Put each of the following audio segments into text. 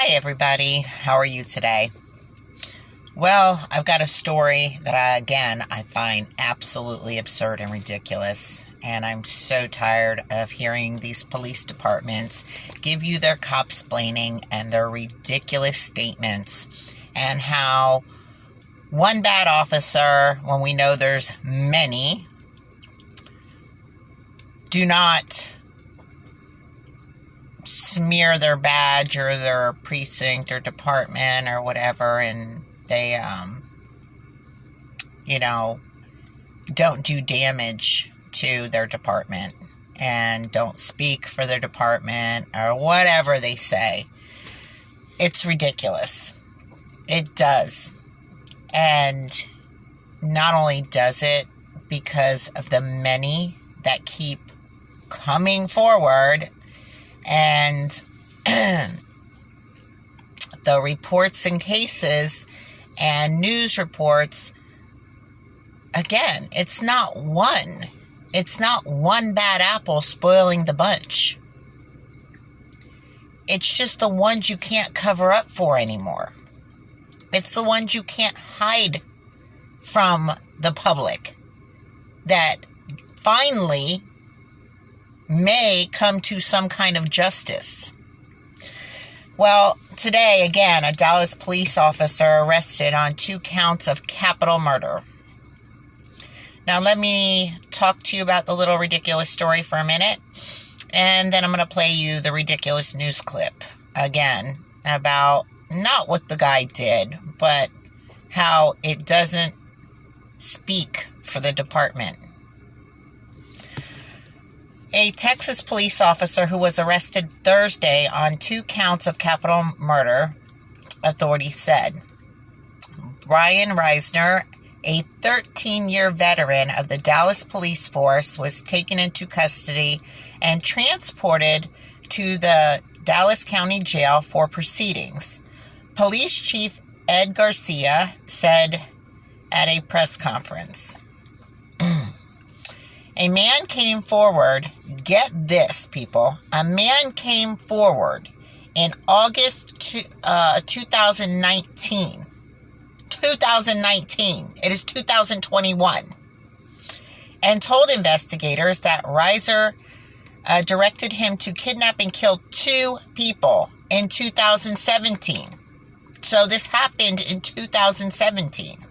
Hi, everybody. How are you today? Well, I've got a story that I find absolutely absurd and ridiculous. And I'm so tired of hearing these police departments give you their cop-splaining and their ridiculous statements. And how one bad officer, when we know there's many, do not smear their badge or their precinct or department or whatever, and they don't do damage to their department and don't speak for their department or whatever they say. It's ridiculous. It does. And not only does it, because of the many that keep coming forward, and the reports and cases and news reports, again, it's not one bad apple spoiling the bunch. It's just the ones you can't cover up for anymore. It's the ones you can't hide from the public that finally may come to some kind of justice. Well, today, again, a Dallas police officer arrested on 2 counts of capital murder. Now, let me talk to you about the little ridiculous story for a minute, and then I'm going to play you the ridiculous news clip again about not what the guy did, but how it doesn't speak for the department. A Texas police officer who was arrested Thursday on 2 counts of capital murder, authorities said. Brian Reisner, a 13-year veteran of the Dallas police force, was taken into custody and transported to the Dallas County Jail for proceedings. Police Chief Ed Garcia said at a press conference. A man came forward, get this, people, a man came forward in August 2019. 2019. It is 2021. And told investigators that Reiser directed him to kidnap and kill 2 people in 2017. So this happened in 2017.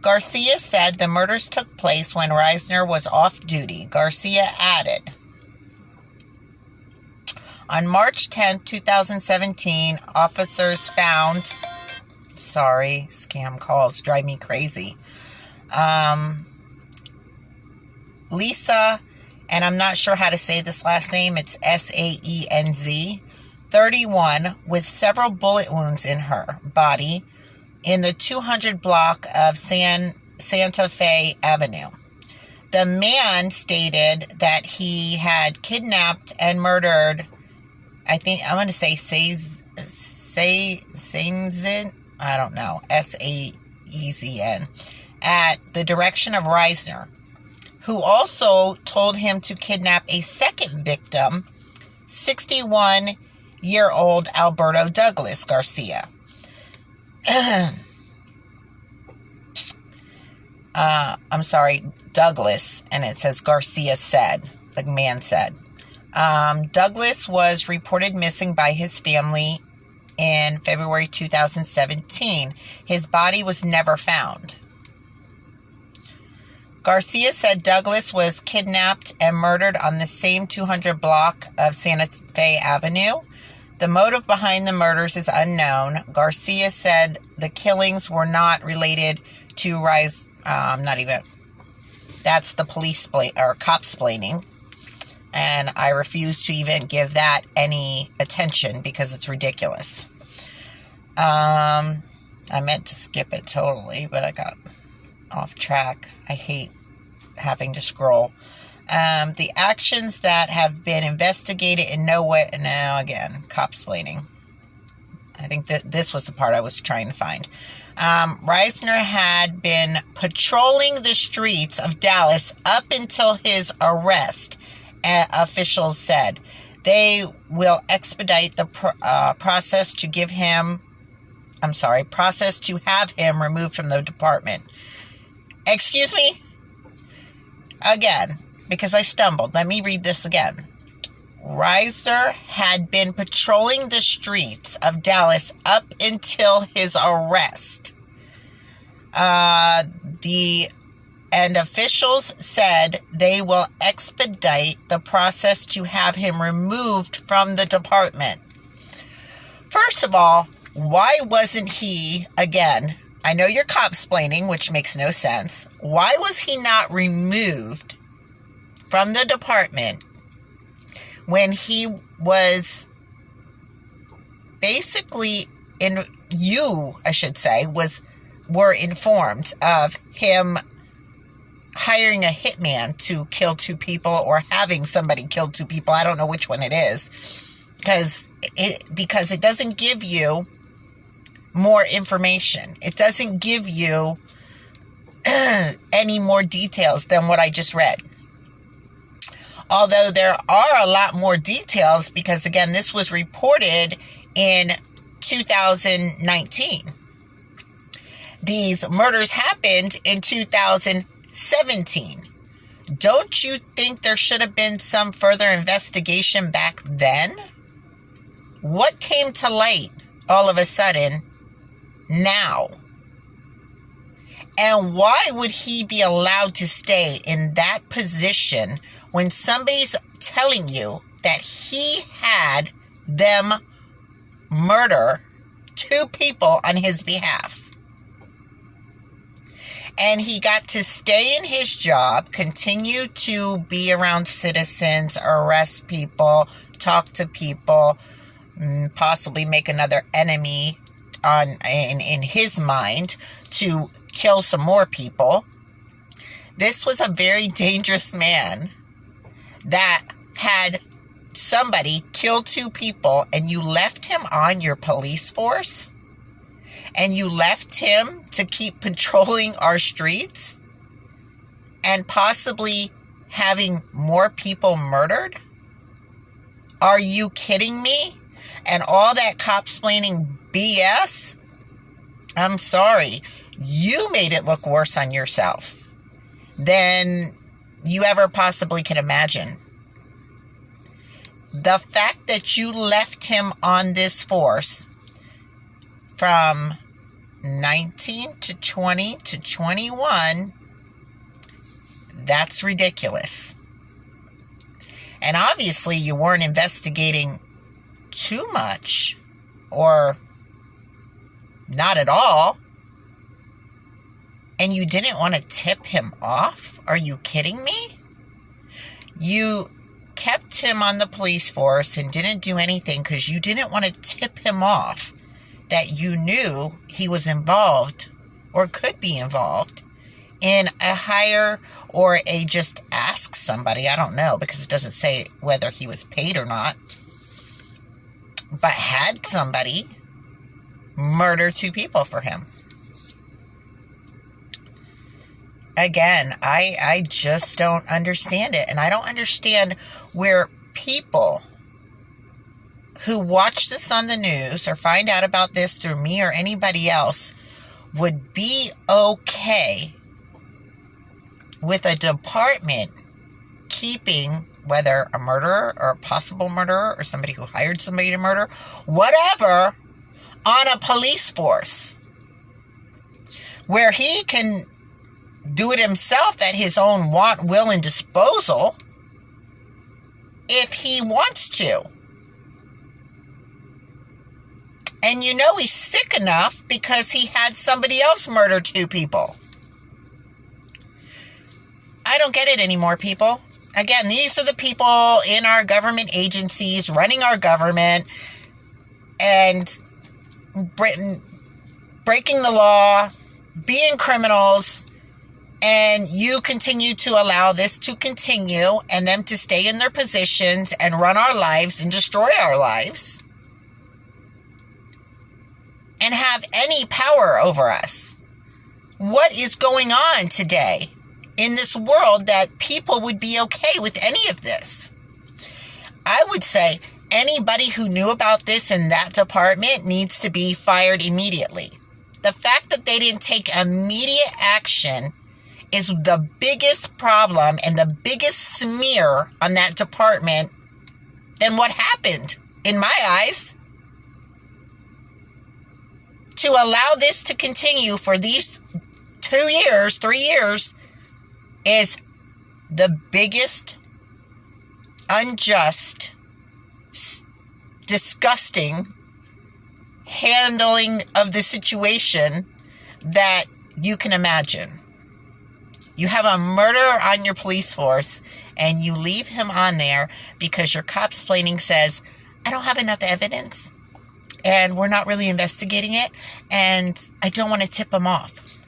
Garcia said the murders took place when Reisner was off duty. Garcia added, on March 10, 2017, officers found, scam calls drive me crazy, Lisa, and I'm not sure how to say this last name, it's Saenz, 31, with several bullet wounds in her body, in the 200 block of Santa Fe Avenue. The man stated that he had kidnapped and murdered, I think, I'm going to say Saenz, I don't know, Saezn, at the direction of Reisner, who also told him to kidnap a second victim, 61-year-old Alberto Douglas Garcia. Douglas, and it says Garcia said, the man said. Douglas was reported missing by his family in February 2017. His body was never found. Garcia said Douglas was kidnapped and murdered on the same 200 block of Santa Fe Avenue. The motive behind the murders is unknown. Garcia said the killings were not related to that's the police cop-splaining. And I refuse to even give that any attention because it's ridiculous. I meant to skip it totally, but I got off track. I hate having to scroll. The actions that have been investigated in no way... No, again, cop-splaining. I think that this was the part I was trying to find. Reisner had been patrolling the streets of Dallas up until his arrest, officials said. They will expedite the process to have him removed from the department. Excuse me? Again, because I stumbled. Let me read this again. Reiser had been patrolling the streets of Dallas up until his arrest. And officials said they will expedite the process to have him removed from the department. First of all, why wasn't he, again, I know you're cop-splaining, which makes no sense. Why was he not removed from the department when he was basically were informed of him hiring a hitman to kill 2 people or having somebody kill 2 people? I don't know which one it is, because it doesn't give you more information. It doesn't give you any more details than what I just read. Although there are a lot more details, because again, this was reported in 2019. These murders happened in 2017. Don't you think there should have been some further investigation back then? What came to light all of a sudden now? And why would he be allowed to stay in that position when somebody's telling you that he had them murder 2 people on his behalf? And he got to stay in his job, continue to be around citizens, arrest people, talk to people, possibly make another enemy in his mind to kill some more people. This was a very dangerous man that had somebody kill 2 people, and you left him on your police force? And you left him to keep patrolling our streets and possibly having more people murdered? Are you kidding me? And all that cop-splaining BS? I'm sorry. You made it look worse on yourself than you ever possibly can imagine. The fact that you left him on this force from 19 to 20 to 21, that's ridiculous. And obviously you weren't investigating too much, or not at all, and you didn't want to tip him off? Are you kidding me? You kept him on the police force and didn't do anything because you didn't want to tip him off that you knew he was involved or could be involved in a hire or a just ask somebody. I don't know, because it doesn't say whether he was paid or not. But had somebody murder 2 people for him. Again, I just don't understand it. And I don't understand where people who watch this on the news or find out about this through me or anybody else would be okay with a department keeping, whether a murderer or a possible murderer or somebody who hired somebody to murder, whatever, on a police force where he can do it himself at his own want, will, and disposal if he wants to. And you know he's sick enough because he had somebody else murder 2 people. I don't get it anymore, people. Again, these are the people in our government agencies running our government and breaking the law, being criminals, and you continue to allow this to continue and them to stay in their positions and run our lives and destroy our lives and have any power over us. What is going on today in this world that people would be okay with any of this? I would say anybody who knew about this in that department needs to be fired immediately. The fact that they didn't take immediate action is the biggest problem and the biggest smear on that department than what happened, in my eyes. To allow this to continue for these 2 years, 3 years, is the biggest, unjust, disgusting handling of the situation that you can imagine. You have a murderer on your police force and you leave him on there because your copsplaining says, I don't have enough evidence and we're not really investigating it and I don't want to tip him off.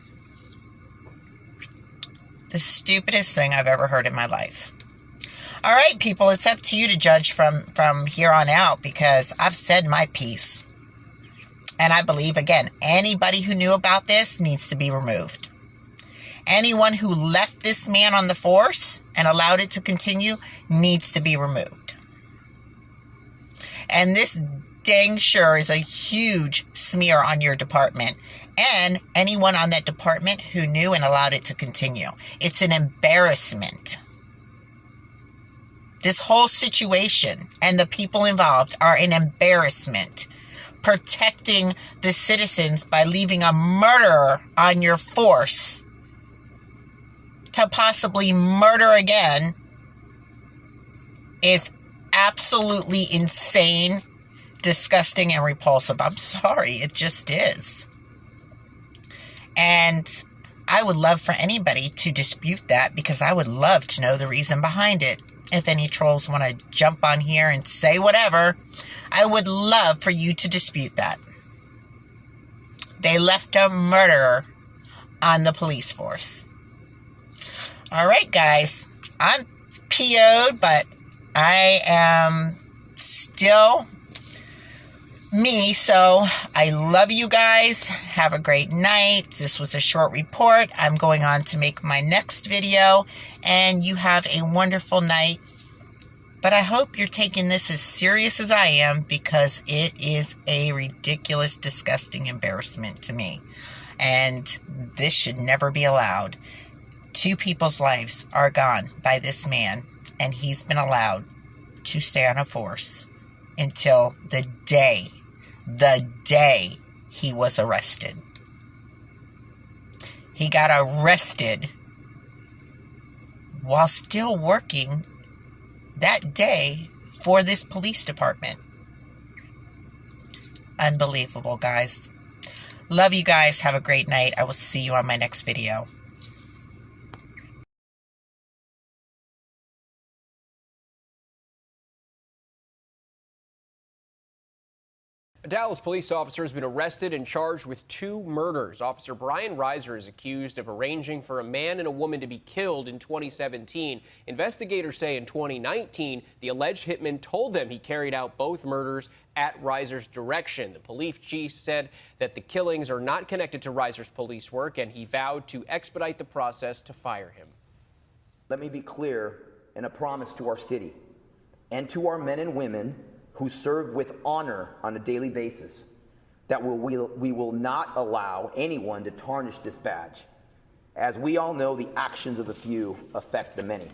The stupidest thing I've ever heard in my life. All right, people, it's up to you to judge from here on out because I've said my piece. And I believe, again, anybody who knew about this needs to be removed. Anyone who left this man on the force and allowed it to continue needs to be removed. And this dang sure is a huge smear on your department and anyone on that department who knew and allowed it to continue. It's an embarrassment. This whole situation and the people involved are an embarrassment. Protecting the citizens by leaving a murderer on your force to possibly murder again is absolutely insane, disgusting, and repulsive. I'm sorry, it just is. And I would love for anybody to dispute that because I would love to know the reason behind it. If any trolls want to jump on here and say whatever, I would love for you to dispute that. They left a murderer on the police force. All right, guys. I'm PO'd, but I am still me. So I love you guys. Have a great night. This was a short report. I'm going on to make my next video. And you have a wonderful night. But I hope you're taking this as serious as I am because it is a ridiculous, disgusting embarrassment to me. And this should never be allowed. 2 people's lives are gone by this man, and he's been allowed to stay on a force until the day he was arrested. He got arrested while still working that day for this police department. Unbelievable, guys. Love you guys. Have a great night. I will see you on my next video. A Dallas police officer has been arrested and charged with 2 murders. Officer Brian Reiser is accused of arranging for a man and a woman to be killed in 2017. Investigators say in 2019, the alleged hitman told them he carried out both murders at Reiser's direction. The police chief said that the killings are not connected to Reiser's police work, and he vowed to expedite the process to fire him. Let me be clear in a promise to our city and to our men and women who serve with honor on a daily basis, that we will not allow anyone to tarnish this badge. As we all know, the actions of the few affect the many.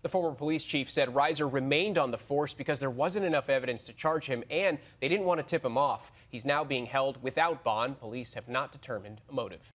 The former police chief said Reiser remained on the force because there wasn't enough evidence to charge him and they didn't want to tip him off. He's now being held without bond. Police have not determined a motive.